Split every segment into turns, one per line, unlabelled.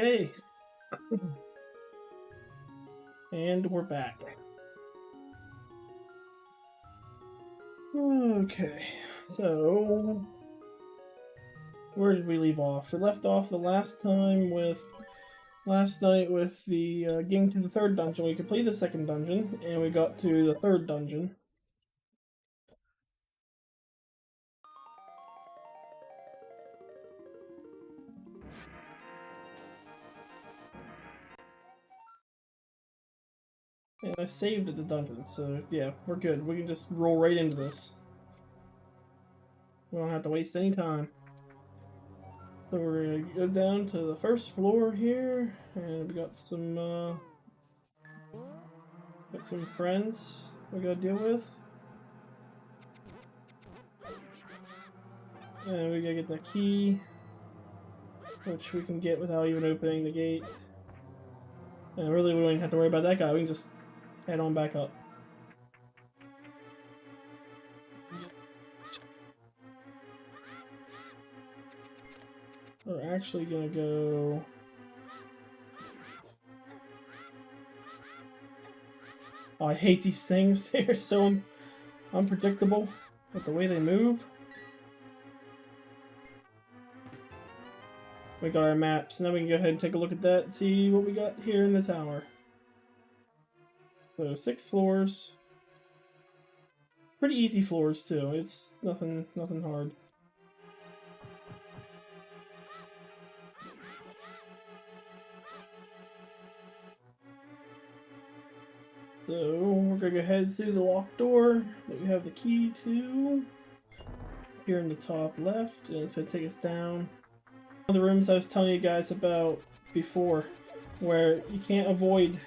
Okay. And we're back. Okay. So, where did we leave off? We left off the last time with last night with the getting to the third dungeon. We completed the second dungeon, and we got to the third dungeon. And I saved at the dungeon, so yeah, we're good. We can just roll right into this. We don't have to waste any time. So we're gonna go down to the first floor here, and we got some friends we gotta deal with. And we gotta get the key, which we can get without even opening the gate. And really, we don't even have to worry about that guy. We can just head on back up. We're actually gonna go... Oh, I hate these things. They're so unpredictable with the way they move. We got our maps. Now we can go ahead and take a look at that and see what we got here in the tower. So 6 floors. Pretty easy floors too. It's nothing hard. So we're gonna go ahead through the locked door that we have the key to. Here in the top left, and it's gonna take us down. One of the rooms I was telling you guys about before, where you can't avoid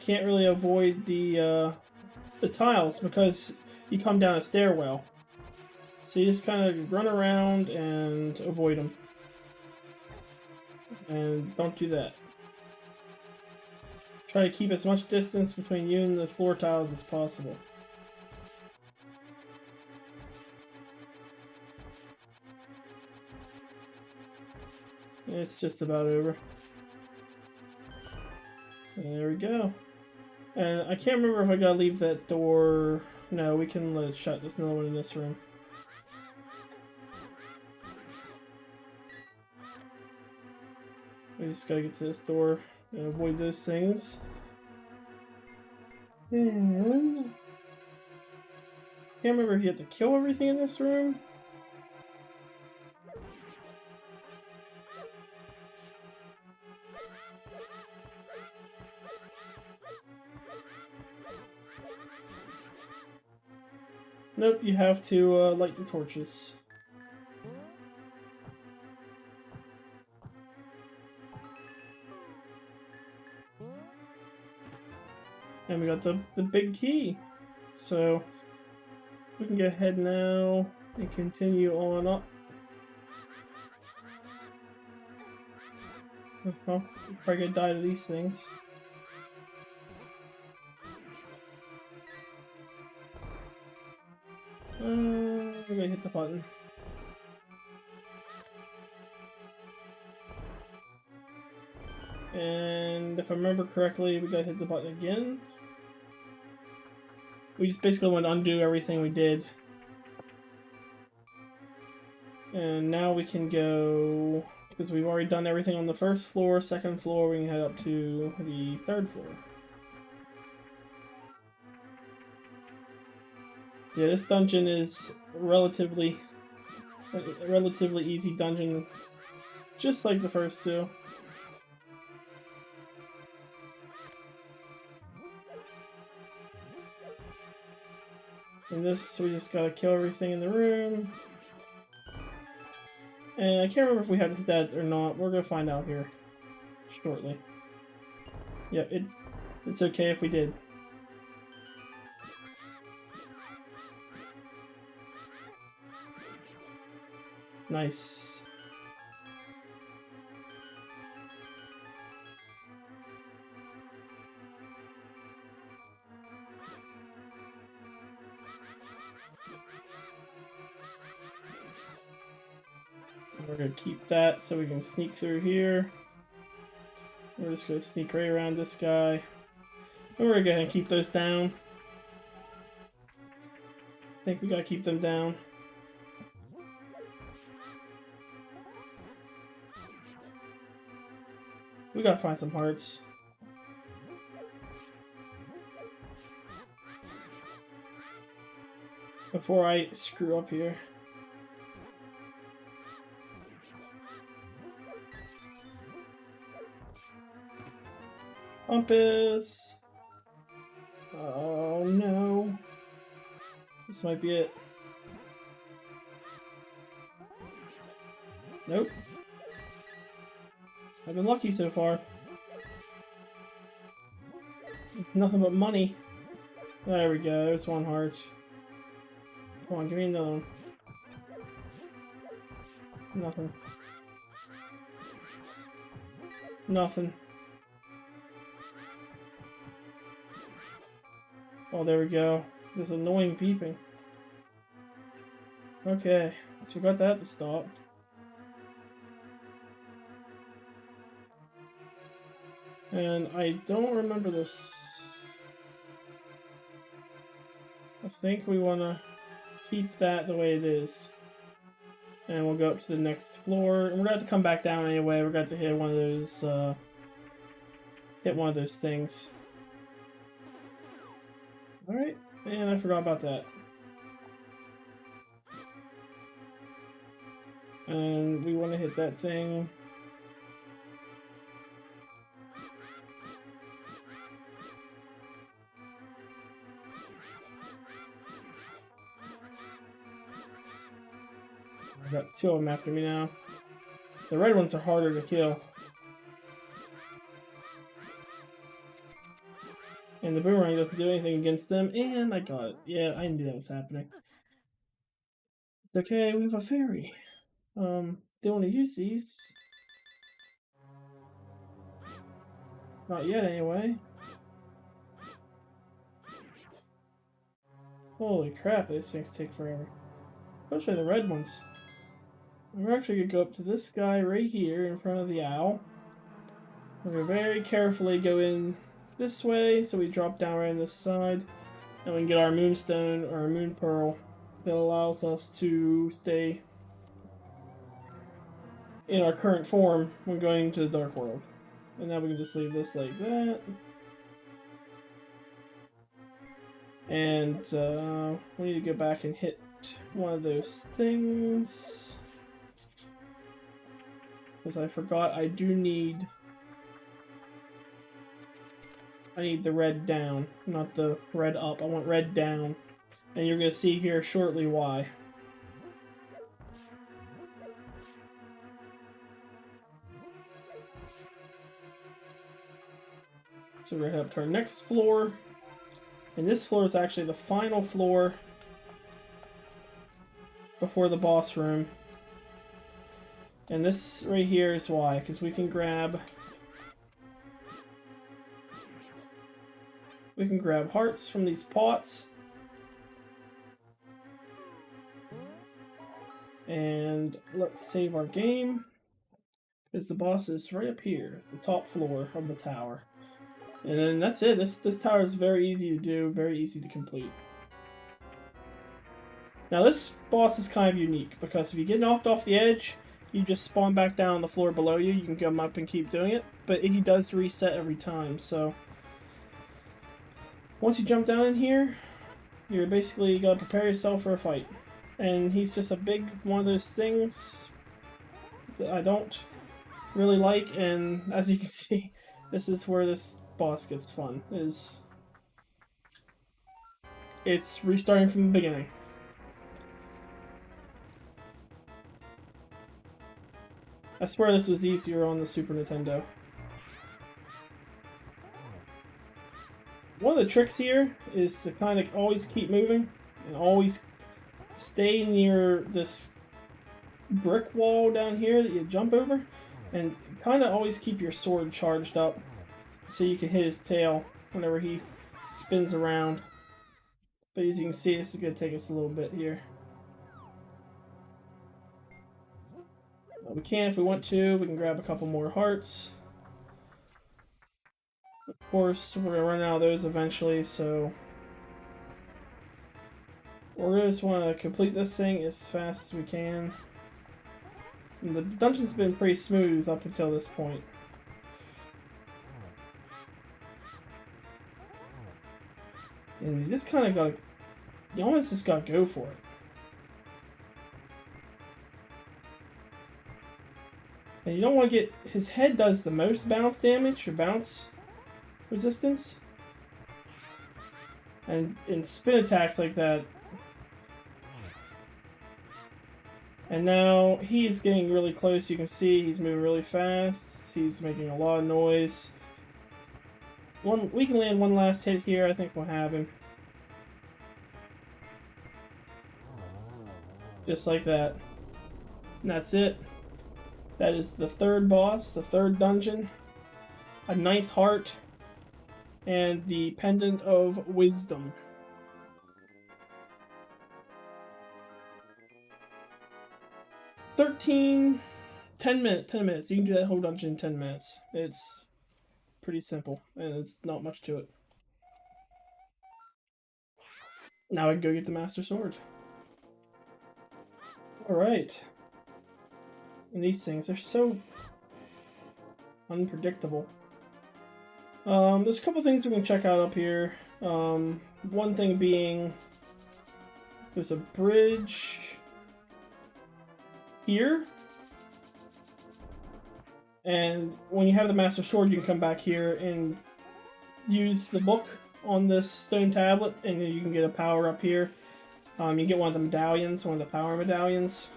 really avoid the tiles because you come down a stairwell. So you just kind of run around and avoid them. And don't do that. Try to keep as much distance between you and the floor tiles as possible. It's just about over. There we go. And I can't remember if I gotta leave that door. No, we can let it shut. There's another one in this room. We just gotta get to this door and avoid those things. And... can't remember if you have to kill everything in this room. Nope, you have to light the torches. And we got the big key. So we can go ahead now and continue on up. Well, we're probably gonna die to these things. We're gonna hit the button. And if I remember correctly, we gotta hit the button again. We just basically want to undo everything we did. And now we can go, because we've already done everything on the first floor, second floor, we can head up to the third floor. Yeah, this dungeon is a relatively easy dungeon, just like the first two. And this, we just gotta kill everything in the room. And I can't remember if we had to hit that or not. We're gonna find out here shortly. Yep, it's okay if we did. Nice. We're going to keep that so we can sneak through here. We're just going to sneak right around this guy. And we're going to keep those down. I think we got to keep them down. We got to find some hearts. Before I screw up here. Compass. Oh no. This might be it. Nope. I've been lucky so far. Nothing but money. There we go. There's one heart. Come on, give me another one. Nothing. Nothing. Oh, there we go. This annoying beeping. Okay, so we got that to stop. And I don't remember this. I think we want to keep that the way it is. And we'll go up to the next floor. And we're going to come back down anyway. We're going to hit one of those things. Alright, and I forgot about that. And we want to hit that thing. I got two of them after me now. The red ones are harder to kill. And the boomerang doesn't do anything against them, and I got it. Yeah, I knew that was happening. Okay, we have a fairy. They want to use these. Not yet, anyway. Holy crap, these things take forever. Especially the red ones. We're actually going to go up to this guy right here in front of the owl. We're going to very carefully go in this way, so we drop down right on this side. And we can get our moonstone or our moon pearl that allows us to stay in our current form when going to the dark world. And now we can just leave this like that. And we need to go back and hit one of those things. Because I forgot I need the red down, not the red up. I want red down. And you're going to see here shortly why. So we're going to head up to our next floor. And this floor is actually the final floor before the boss room. And this right here is why, because we can grab hearts from these pots. And let's save our game, because the boss is right up here, the top floor of the tower. And then that's it. This tower is very easy to do, very easy to complete. Now this boss is kind of unique, because if you get knocked off the edge, you just spawn back down on the floor below you. You can come up and keep doing it, but he does reset every time, so once you jump down in here, you're basically got to prepare yourself for a fight. And he's just a big one of those things that I don't really like, and as you can see, this is where this boss gets fun. It's restarting from the beginning. I swear this was easier on the Super Nintendo. One of the tricks here is to kind of always keep moving and always stay near this brick wall down here that you jump over, and kind of always keep your sword charged up so you can hit his tail whenever he spins around. But as you can see, this is going to take us a little bit here. We can if we want to. We can grab a couple more hearts. Of course, we're gonna run out of those eventually, so we're gonna just want to complete this thing as fast as we can. And the dungeon's been pretty smooth up until this point. And you just kind of gotta, you almost just gotta go for it. And you don't want to get, his head does the most bounce damage, or bounce resistance. And in spin attacks like that. And now he's getting really close. You can see he's moving really fast. He's making a lot of noise. We can land one last hit here. I think we'll have him. Just like that. And that's it. That is the third boss, the third dungeon. A 9th heart. And the Pendant of Wisdom. 10 minutes. You can do that whole dungeon in 10 minutes. It's pretty simple, and it's not much to it. Now I can go get the Master Sword. Alright. And these things, they're so unpredictable. There's a couple things we can check out up here. One thing being, there's a bridge here. And when you have the Master Sword, you can come back here and use the book on this stone tablet, and you can get a power up here. You get one of the medallions, one of the power medallions.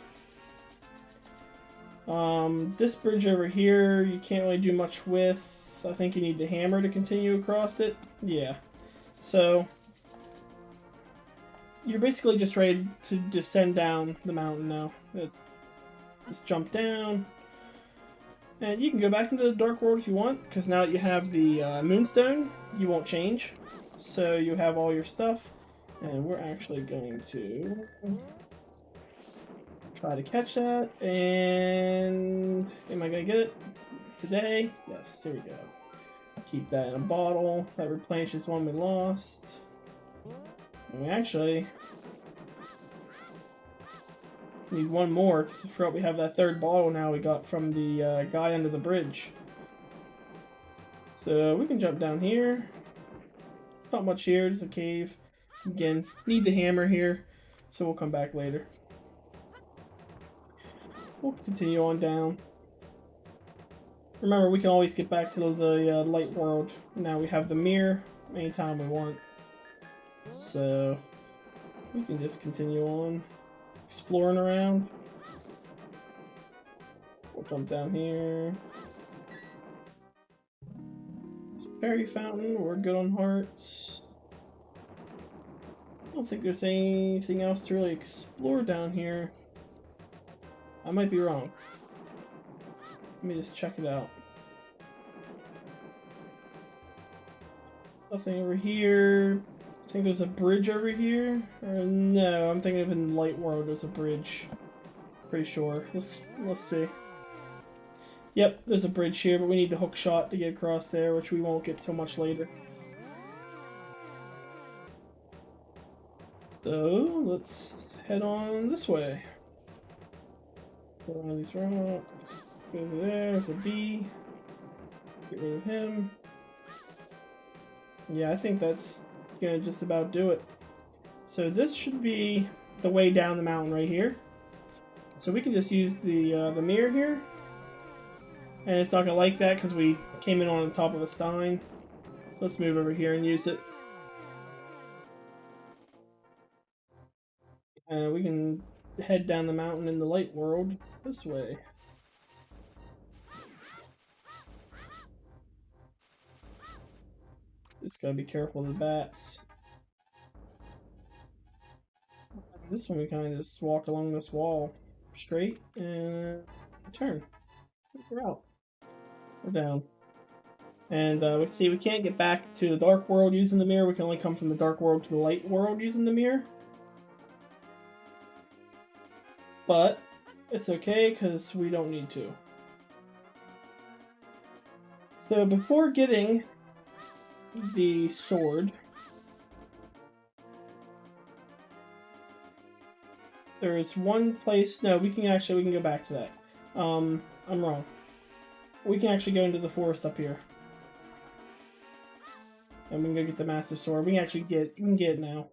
This bridge over here, you can't really do much with. I think you need the hammer to continue across it. Yeah. So, you're basically just ready to descend down the mountain now. It's just jump down. And you can go back into the Dark World if you want, because now that you have the Moonstone, you won't change. So you have all your stuff. And we're actually going to try to catch that. And am I going to get it today? Yes, here we go. Keep that in a bottle. That replenishes one we lost. And we actually need one more, because I forgot we have that third bottle now we got from the guy under the bridge. So we can jump down here. It's not much here, it's a cave. Again, need the hammer here, so we'll come back later. We'll continue on down. Remember, we can always get back to the light world. Now we have the mirror anytime we want. So we can just continue on exploring around. We'll jump down here. Fairy fountain, we're good on hearts. I don't think there's anything else to really explore down here. I might be wrong. Let me just check it out. Nothing over here. I think there's a bridge over here. Or no, I'm thinking of in Light World there's a bridge. Pretty sure. Let's see. Yep, there's a bridge here, but we need the hook shot to get across there, which we won't get till much later. So let's head on this way. Go on these rocks. Go over there. There's a bee. Get rid of him. Yeah, I think that's gonna just about do it. So this should be the way down the mountain right here. So we can just use the mirror here. And it's not gonna like that because we came in on the top of a stein. So let's move over here and use it. We can head down the mountain in the light world this way. Just gotta be careful of the bats. This one we kind of just walk along this wall straight and turn. We're out. We're down. And we see we can't get back to the dark world using the mirror. We can only come from the dark world to the light world using the mirror. But it's okay because we don't need to. So before getting the sword, there is one place. No, we can go back to that. I'm wrong. We can actually go into the forest up here. And we can go get the massive sword. We can get it now.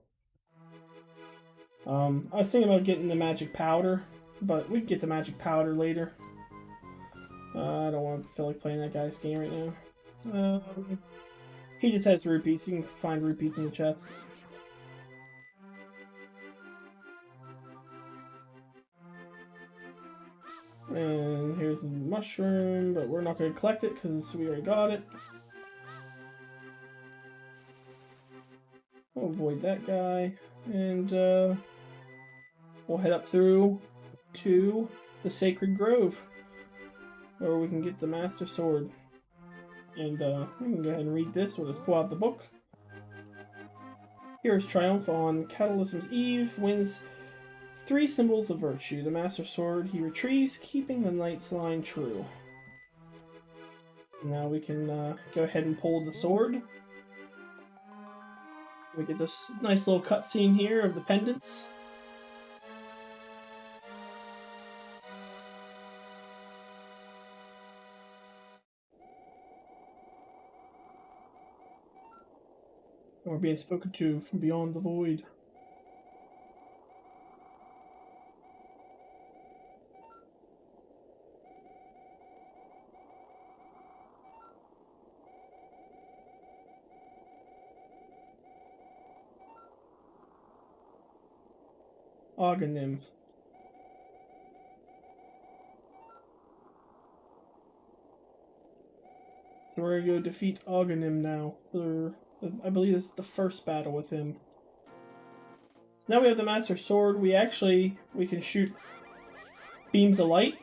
I was thinking about getting the magic powder, but we can get the magic powder later. I don't want to feel like playing that guy's game right now. He just has rupees. You can find rupees in the chests. And here's a mushroom, but we're not going to collect it because we already got it. We'll avoid that guy. And we'll head up through to the Sacred Grove, where we can get the Master Sword. And we can go ahead and read this. We'll just pull out the book. Hero's Triumph on Cataclysm's Eve wins 3 symbols of virtue. The Master Sword he retrieves, keeping the Knight's line true. Now we can go ahead and pull the sword. We get this nice little cutscene here of the pendants. We're being spoken to from beyond the void. Agahnim. So we're gonna go defeat Agahnim now. I believe this is the first battle with him. So now we have the Master Sword. We can shoot beams of light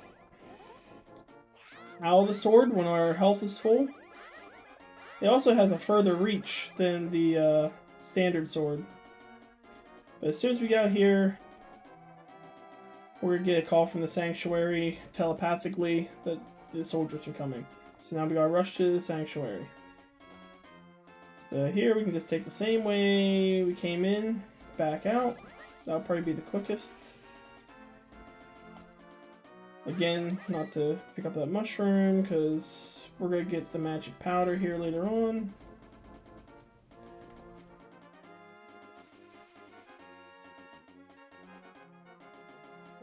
out of the sword when our health is full. It also has a further reach than the standard sword. But as soon as we get out here, we're gonna get a call from the sanctuary telepathically that the soldiers are coming. So now we gotta rush to the sanctuary. So here we can just take the same way we came in, back out. That'll probably be the quickest. Again, not to pick up that mushroom because we're gonna get the magic powder here later on.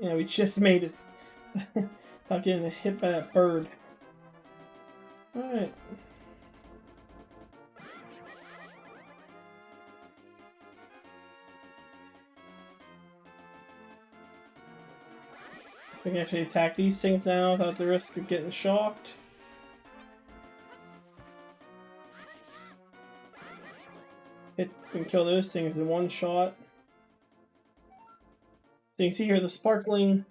Yeah, we just made it. Without getting hit by that bird. Alright. We can actually attack these things now without the risk of getting shocked. We can kill those things in one shot. So you can see here the sparkling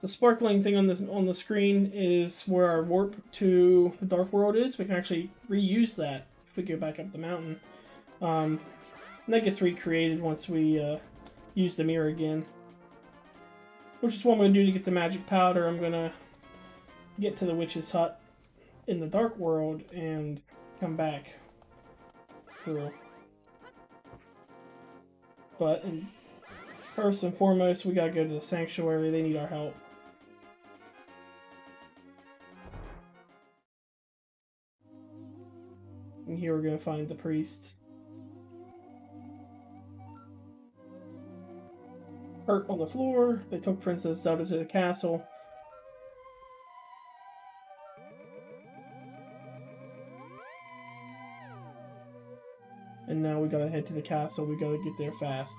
thing on the screen is where our warp to the Dark World is. We can actually reuse that if we go back up the mountain. And that gets recreated once we use the mirror again. Which is what I'm going to do to get the magic powder. I'm going to get to the witch's hut in the Dark World and come back through. But first and foremost, we gotta go to the sanctuary. They need our help. And here we're gonna find the priest. Hurt on the floor. They took Princess Zelda to the castle. And now we gotta head to the castle. We gotta get there fast.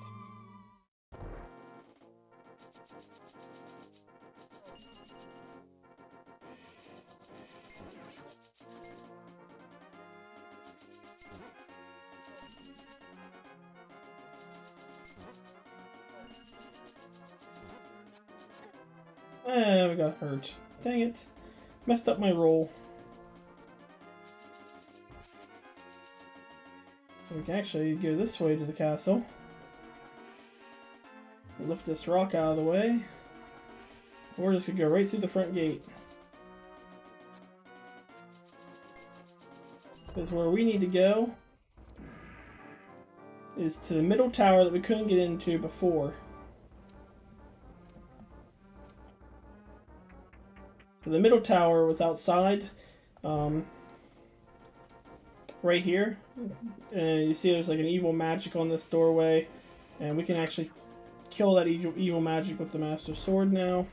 We got hurt. Dang it. Messed up my roll. We can actually go this way to the castle. Lift this rock out of the way. we're just gonna go right through the front gate. Because where we need to go is to the middle tower that we couldn't get into before. So the middle tower was outside, right here. And you see there's like an evil magic on this doorway. And we can actually kill that evil magic with the Master Sword now.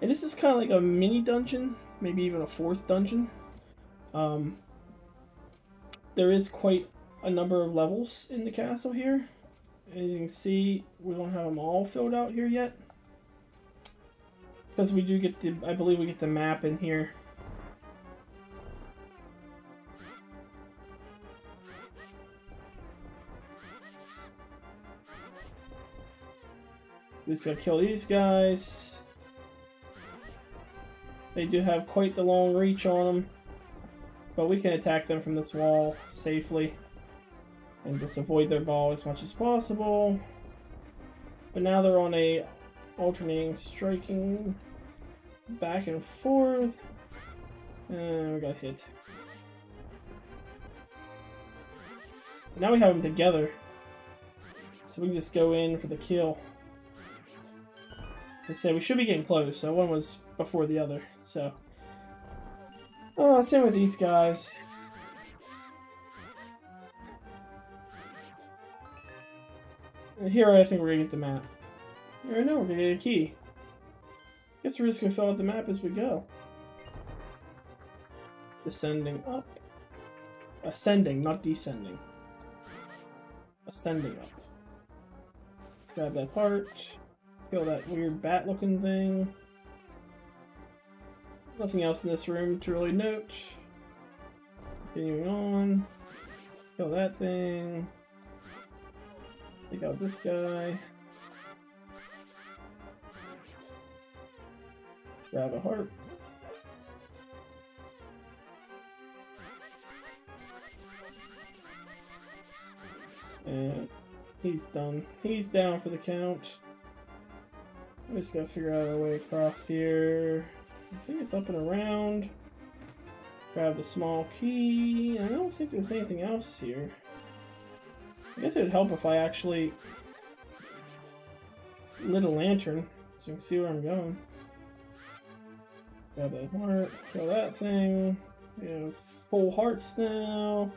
And this is kind of like a mini dungeon, maybe even a fourth dungeon. There is quite a number of levels in the castle here. As you can see, we don't have them all filled out here yet. Because we do get the, I believe we get the map in here. We just gotta kill these guys. They do have quite the long reach on them. But we can attack them from this wall safely. And just avoid their ball as much as possible. But now they're on a alternating striking back and forth. And we got hit. Now we have them together. So we can just go in for the kill. As I say, we should be getting close. So one was before the other. So, same with these guys. And here I think we're gonna get the map. Here I know we're gonna get a key. Guess we're just gonna fill out the map as we go. Descending up. Ascending, not descending. Ascending up. Grab that part. Kill that weird bat looking thing. Nothing else in this room to really note. Continuing on. Kill that thing. Take out this guy. Grab a heart. And he's done. He's down for the count. We just gotta figure out our way across here. I think it's up and around. Grab the small key. I don't think there's anything else here. I guess it would help if I actually lit a lantern so you can see where I'm going. Grab that heart, kill that thing. We have full hearts now.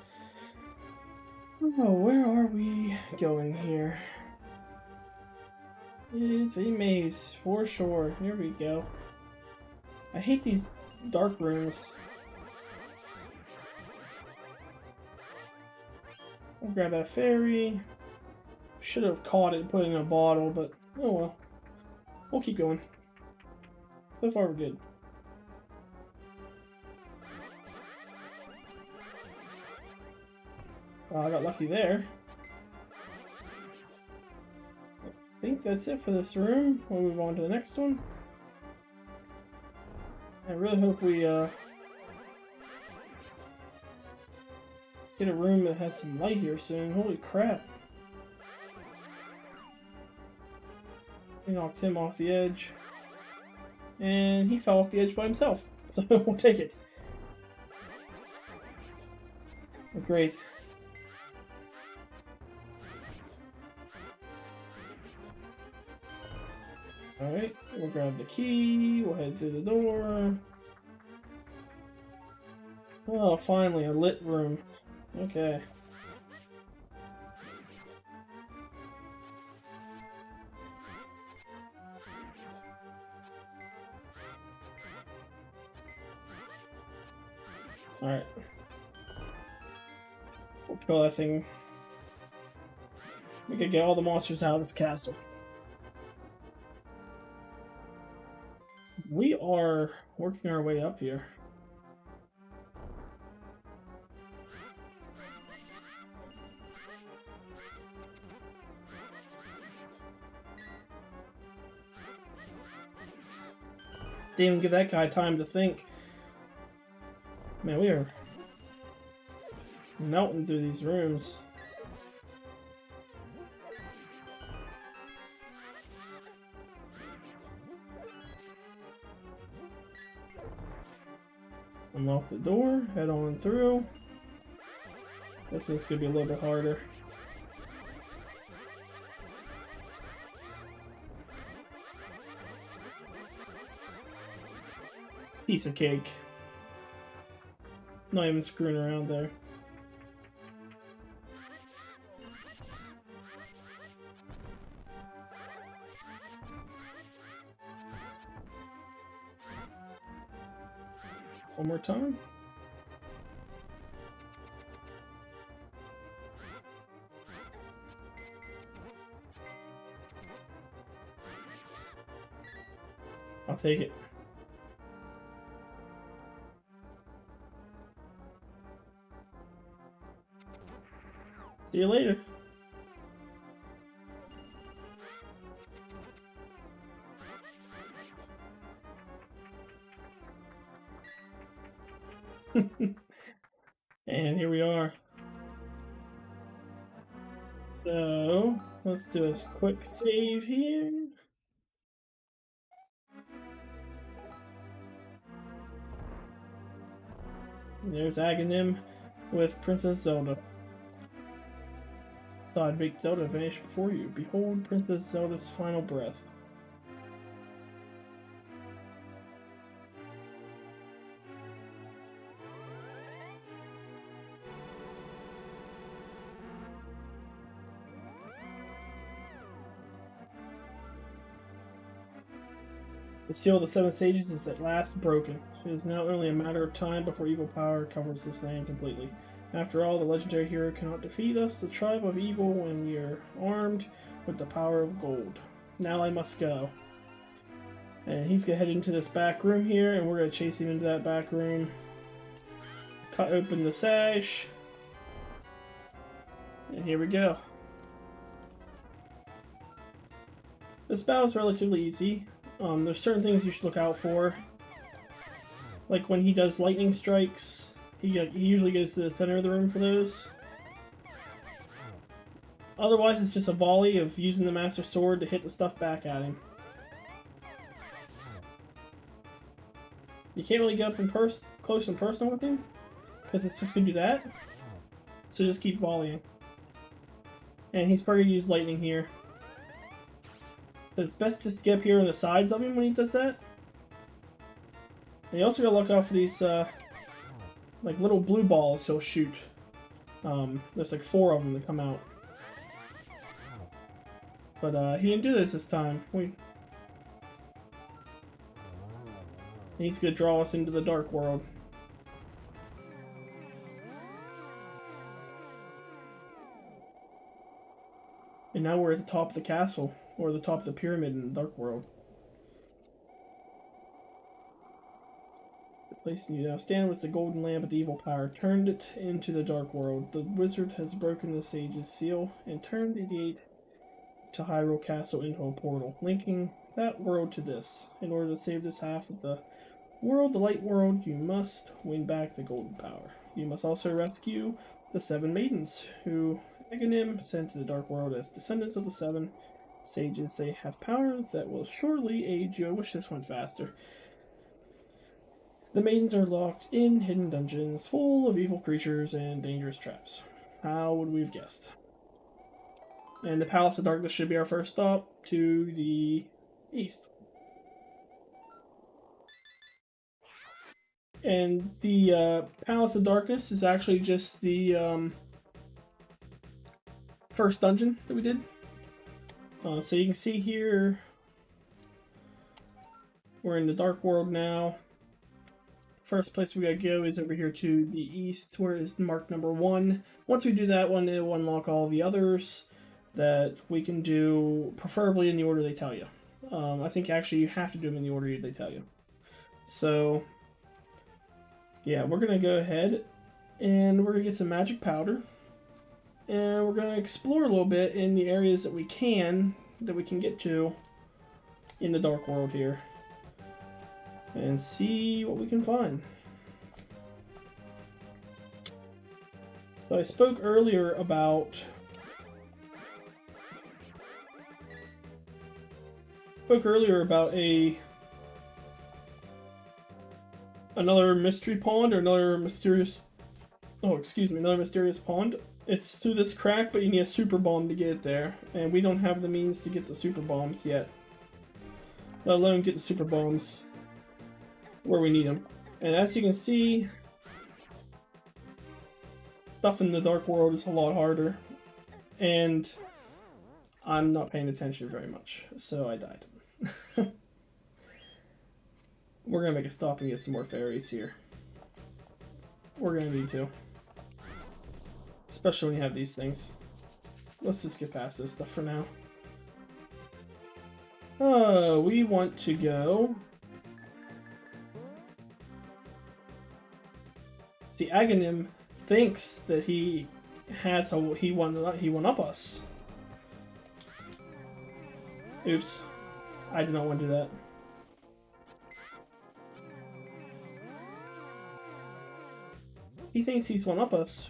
Oh, where are we going here? It is a maze, for sure. Here we go. I hate these dark rooms. I'll grab that fairy. Should have caught it and put it in a bottle, but oh well. We'll keep going. So far we're good. I got lucky there. I think that's it for this room. We'll move on to the next one. I really hope we get a room that has some light here soon. Holy crap. We knocked him off the edge. And he fell off the edge by himself. So we'll take it. Great. Alright, we'll grab the key, we'll head through the door. Oh, finally, a lit room. Okay. Alright. We'll kill that thing. We could get all the monsters out of this castle. We are working our way up here. Didn't even give that guy time to think. Man, we are melting through these rooms. Unlock the door, head on through. This one's gonna be a little bit harder. Piece of cake. Not even screwing around there. One more time. I'll take it. See you later. And here we are. So, let's do a quick save here. There's Agahnim with Princess Zelda. Thought I'd make Zelda vanish before you. Behold Princess Zelda's final breath. The seal of the Seven Sages is at last broken. It is now only a matter of time before evil power covers this land completely. After all, the legendary hero cannot defeat us, the tribe of evil, when we are armed with the power of gold. Now I must go. And he's going to head into this back room here, and we're going to chase him into that back room. Cut open the sash. And here we go. This battle is relatively easy. There's certain things you should look out for. Like when he does lightning strikes, he usually goes to the center of the room for those. Otherwise, it's just a volley of using the Master Sword to hit the stuff back at him. You can't really get up in close and personal with him, because it's just going to do that. So just keep volleying. And he's probably going to use lightning here. But it's best just to get up here on the sides of him when he does that. And you also gotta look out for these, like little blue balls he'll shoot. There's like 4 of them that come out. But he didn't do this time. He's gonna draw us into the dark world. And now we're at the top of the castle, or the top of the pyramid in the dark world. The place you now stand was the golden lamp of the evil power, turned it into the dark world. The wizard has broken the sage's seal and turned the gate to Hyrule Castle into a portal, linking that world to this. In order to save this half of the world, the light world, you must win back the golden power. You must also rescue the 7 maidens, who Agahnim sent to the dark world as descendants of the 7 sages. They have powers that will surely aid you. I wish this went faster. The maidens are locked in hidden dungeons full of evil creatures and dangerous traps. How would we have guessed? And the Palace of Darkness should be our first stop, to the east. And the Palace of Darkness is actually just the first dungeon that we did. So you can see here, we're in the dark world now. First place we gotta go is over here to the east, where is mark number 1. Once we do that one, it will unlock all the others that we can do, preferably in the order they tell you. I think actually you have to do them in the order they tell you. So, yeah, we're gonna go ahead and we're gonna get some magic powder. And we're going to explore a little bit in the areas that we can get to in the dark world here. And see what we can find. So I spoke earlier about another mystery pond or another mysterious. Oh, excuse me, another mysterious pond. It's through this crack, but you need a super bomb to get it there, and we don't have the means to get the super bombs yet. Let alone get the super bombs where we need them. And as you can see, stuff in the Dark World is a lot harder, and I'm not paying attention very much, so I died. We're gonna make a stop and get some more fairies here. We're gonna need to. Especially when you have these things. Let's just get past this stuff for now. We want to go... See, Agahnim thinks that he has a... he won up us. Oops. I did not want to do that. He thinks he's one up us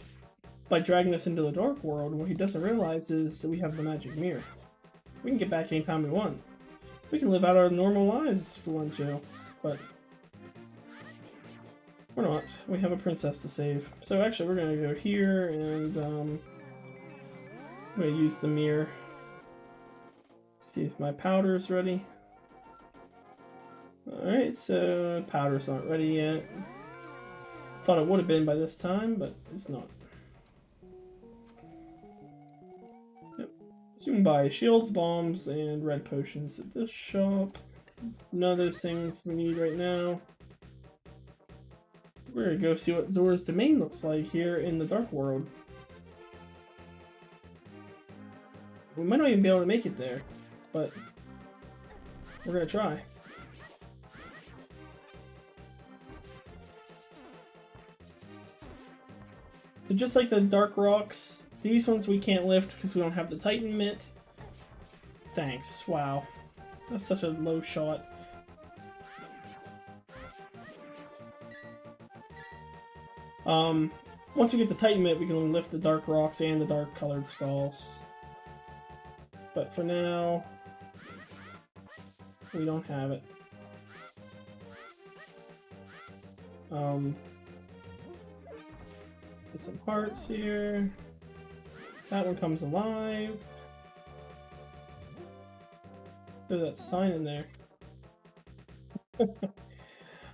by dragging us into the Dark World, and what he doesn't realize is that we have the magic mirror. We can get back anytime we want. We can live out our normal lives if we want to, but we're not. We have a princess to save. So actually we're gonna go here and I'm gonna use the mirror. See if my powder's ready. Alright, so powder's not ready yet. Thought it would have been by this time, but it's not. Yep. So you can buy shields, bombs, and red potions at this shop. None of those things we need right now. We're gonna go see what Zora's domain looks like here in the Dark World. We might not even be able to make it there, but we're gonna try. But just like the Dark Rocks, these ones we can't lift because we don't have the Titan Mitt. Thanks, wow. That's such a low shot. Once we get the Titan Mitt, we can lift the Dark Rocks and the Dark Colored Skulls. But for now, we don't have it. Get some hearts here. That one comes alive. There's that sign in there.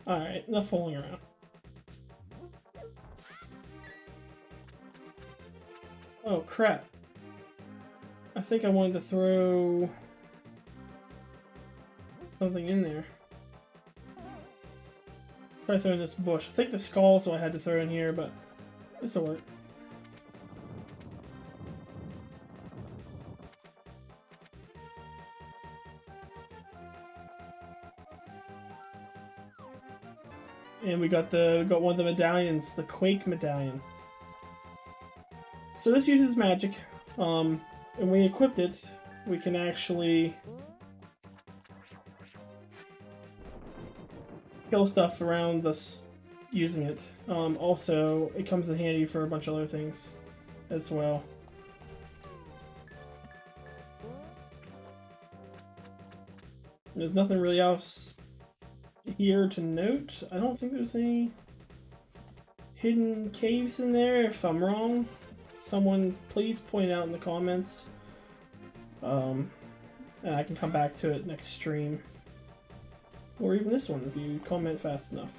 Alright, enough fooling around. Oh crap. I think I wanted to throw something in there. Let's try throwing this bush. I think the skull, so I had to throw in here, but this'll work. And we got one of the medallions, the Quake medallion. So this uses magic. And when we equipped it, we can actually kill stuff around us using it. Also, it comes in handy for a bunch of other things as well. There's nothing really else here to note. I don't think there's any hidden caves in there. If I'm wrong, someone please point out in the comments. And I can come back to it next stream. Or even this one if you comment fast enough.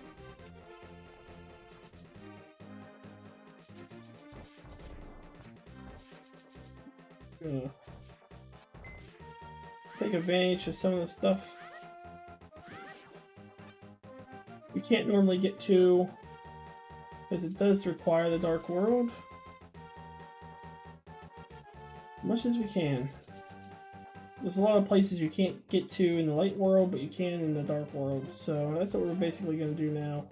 Take advantage of some of the stuff we can't normally get to, because it does require the Dark World. As much as we can. There's a lot of places you can't get to in the Light World, but you can in the Dark World, so that's what we're basically going to do now.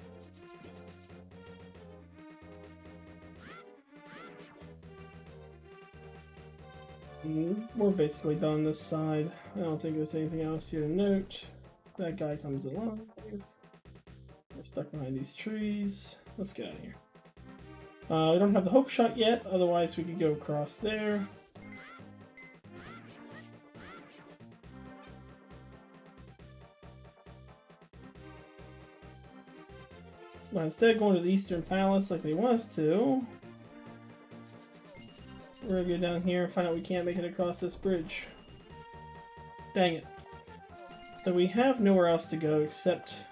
We're basically done this side. I don't think there's anything else here to note. That guy comes along. We're stuck behind these trees. Let's get out of here. We don't have the hook shot yet, otherwise we could go across there. But instead of going to the Eastern Palace like they want us to, we're gonna go down here and find out we can't make it across this bridge. Dang it. So we have nowhere else to go except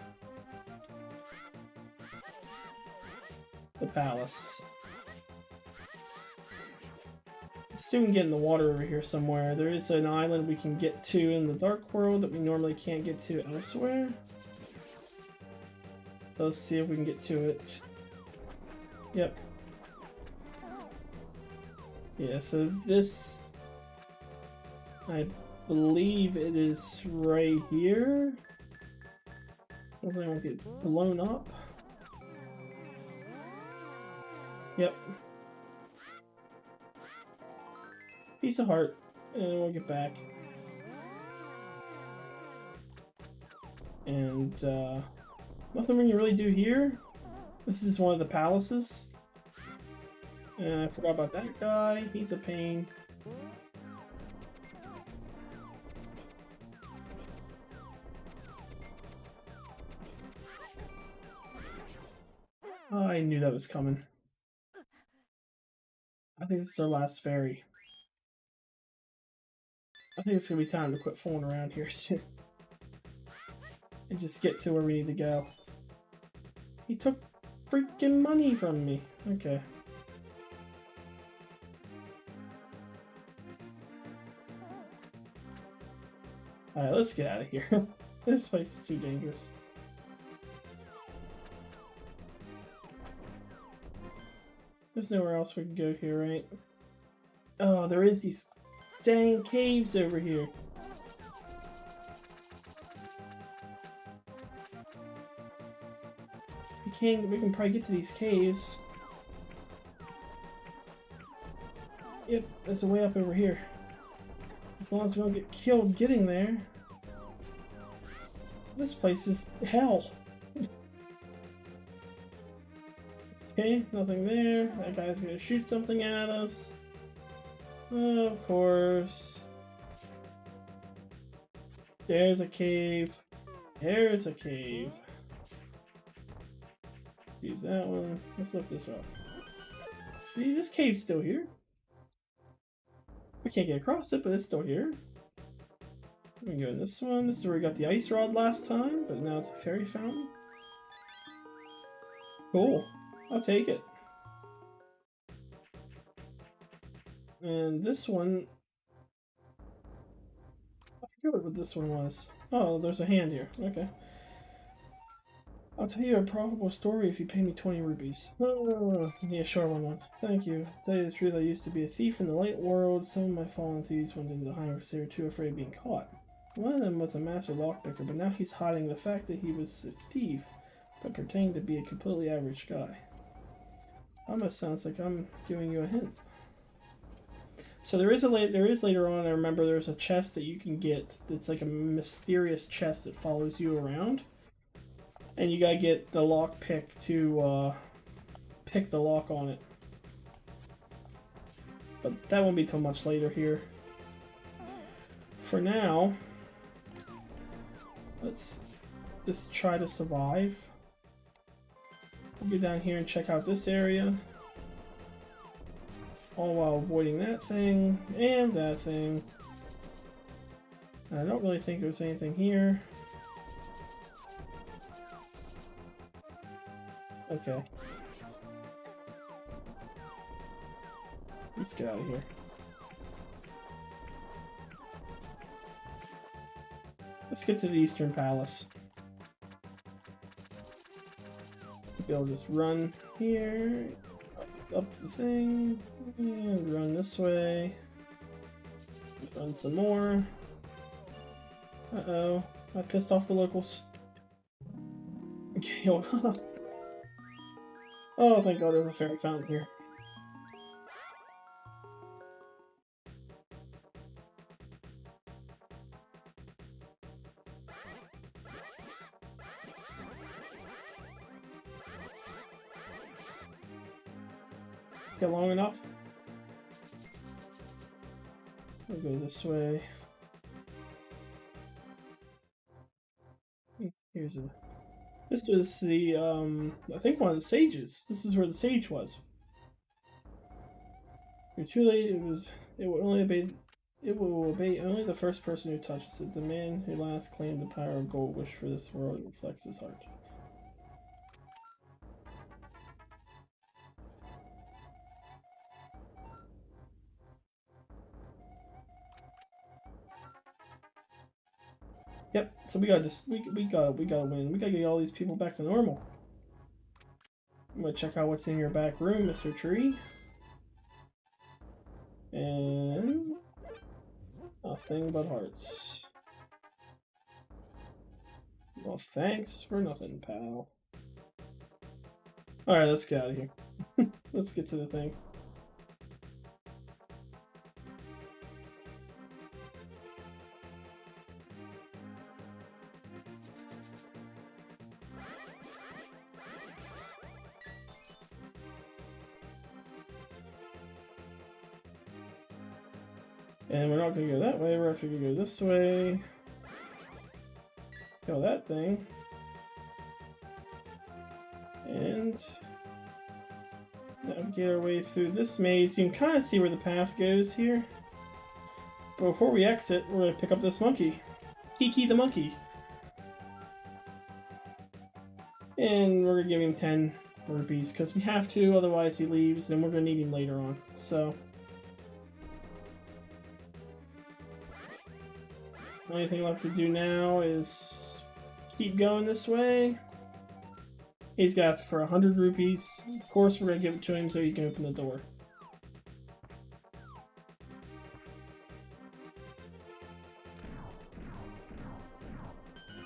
the palace. Assume we can get in the water over here somewhere. There is an island we can get to in the Dark World that we normally can't get to elsewhere. Let's see if we can get to it. Yep. Yeah, so this... I believe it is right here. Sounds like I won't get blown up. Yep. Piece of heart, and we'll get back. And, nothing we can really do here. This is one of the palaces. And I forgot about that guy. He's a pain. Oh, I knew that was coming. I think it's our last ferry. I think it's gonna be time to quit fooling around here soon. And just get to where we need to go. He took freaking money from me. Okay. Alright, let's get out of here. This place is too dangerous. There's nowhere else we can go here, right? Oh, there is these dang caves over here. We can probably get to these caves. Yep, there's a way up over here. As long as we don't get killed getting there. This place is hell. Okay, nothing there. That guy's gonna shoot something at us. Of course. There's a cave. There's a cave. Let's use that one. Let's lift this up. See, this cave's still here. We can't get across it, but it's still here. We can go in this one. This is where we got the ice rod last time, but now it's a fairy fountain. Cool. I'll take it. And this one... I forgot what this one was. Oh, there's a hand here. Okay. I'll tell you a profitable story if you pay me 20 rupees. Oh, yeah, sure, one. Thank you. To tell you the truth, I used to be a thief in the light world. Some of my fallen thieves went into hiding because they were too afraid of being caught. One of them was a master lockpicker, but now he's hiding the fact that he was a thief, but pretending to be a completely average guy. Almost sounds like I'm giving you a hint. So there is later on, I remember there's a chest that you can get that's like a mysterious chest that follows you around. And you gotta get the lock pick to pick the lock on it. But that won't be till much later here. For now, let's just try to survive. We'll get down here and check out this area. All while avoiding that thing and that thing. And I don't really think there's anything here. Okay. Let's get out of here. Let's get to the Eastern Palace. Maybe I'll just run here, up the thing, and run this way. Run some more. Uh-oh. I pissed off the locals. Okay, hold on. Oh, thank God there's a fairy fountain here. Get long enough. We'll go this way. Here's a This was the I think one of the sages. This is where the sage was. You're too late. It will only obey. It will obey only the first person who touches it. The man who last claimed the power of gold wish for this world reflects his heart. Yep. So we gotta just we gotta win. We gotta get all these people back to normal. I'm gonna check out what's in your back room, Mr. Tree. And nothing but hearts. Well, thanks for nothing, pal. Alright, let's get out of here. Let's get to the thing. And we're not gonna go that way, we're actually gonna go this way. Kill that thing. And navigate our way through this maze. You can kind of see where the path goes here. But before we exit, we're gonna pick up this monkey. Kiki the monkey. And we're gonna give him 10 rupees, because we have to, otherwise he leaves, and we're gonna need him later on. So the only thing left to do now is keep going this way. He's got for 100 rupees. Of course, we're gonna give it to him so he can open the door.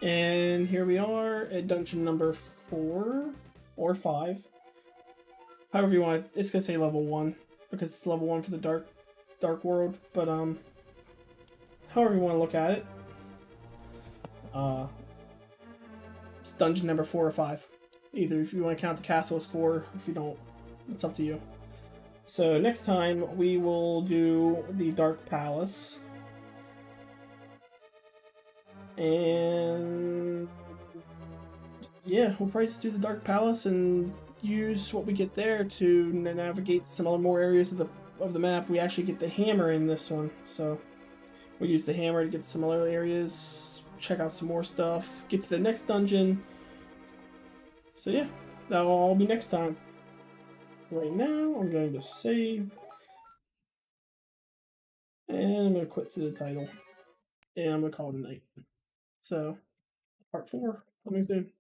And here we are at dungeon number 4 or 5. However you want it. It's gonna say level 1 because it's level 1 for the dark world. But however you want to look at it, it's dungeon number 4 or 5. Either if you want to count the castle as 4, if you don't, it's up to you. So next time we will do the Dark Palace. And yeah, we'll probably just do the Dark Palace and use what we get there to navigate some other more areas of the map. We actually get the hammer in this one, so we'll use the hammer to get some other areas, check out some more stuff, get to the next dungeon. So yeah, that'll all be next time. Right now, I'm going to save, and I'm going to quit to the title, and I'm going to call it a night. So, part 4 coming soon.